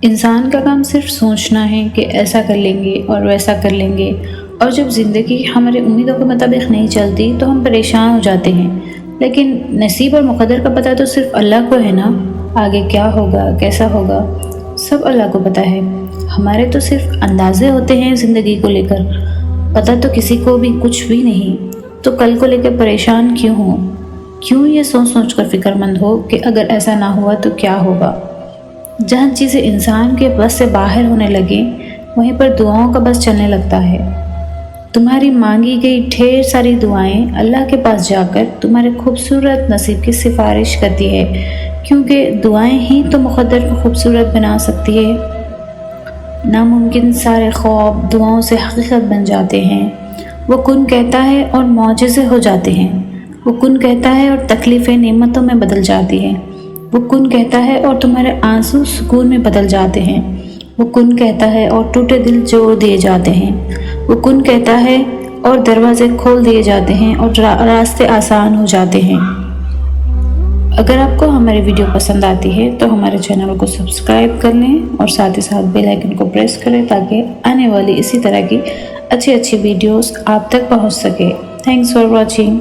انسان کا کام صرف سوچنا ہے کہ ایسا کر لیں گے اور ویسا کر لیں گے، اور جب زندگی ہماری امیدوں کے مطابق نہیں چلتی تو ہم پریشان ہو جاتے ہیں۔ لیکن نصیب اور مقدر کا پتہ تو صرف اللہ کو ہے نا۔ آگے کیا ہوگا، کیسا ہوگا، سب اللہ کو پتہ ہے۔ ہمارے تو صرف اندازے ہوتے ہیں زندگی کو لے کر، پتہ تو کسی کو بھی کچھ بھی نہیں۔ تو کل کو لے کر پریشان کیوں ہو؟ کیوں یہ سوچ سوچ کر فکر مند ہو کہ اگر ایسا نہ ہوا تو کیا ہوگا؟ جہاں چیزیں انسان کے بس سے باہر ہونے لگیں، وہیں پر دعاؤں کا بس چلنے لگتا ہے۔ تمہاری مانگی گئی ڈھیر ساری دعائیں اللہ کے پاس جا کر تمہارے خوبصورت نصیب کی سفارش کرتی ہے، کیونکہ دعائیں ہی تو مقدر کو خوبصورت بنا سکتی ہے۔ ناممکن سارے خواب دعاؤں سے حقیقت بن جاتے ہیں۔ وہ کن کہتا ہے اور معجزے ہو جاتے ہیں۔ وہ کن کہتا ہے اور تکلیفیں نعمتوں میں بدل جاتی ہیں۔ وہ کن کہتا ہے اور تمہارے آنسو سکون میں بدل جاتے ہیں۔ وہ کن کہتا ہے اور ٹوٹے دل جوڑ دیے جاتے ہیں۔ وہ کن کہتا ہے اور دروازے کھول دیے جاتے ہیں اور راستے آسان ہو جاتے ہیں۔ اگر آپ کو ہماری ویڈیو پسند آتی ہے تو ہمارے چینل کو سبسکرائب کر لیں اور ساتھ ہی ساتھ بیل آئیکن کو پریس کریں تاکہ آنے والی اسی طرح کی اچھی ویڈیوز آپ تک پہنچ سکے۔ Thanks for watching.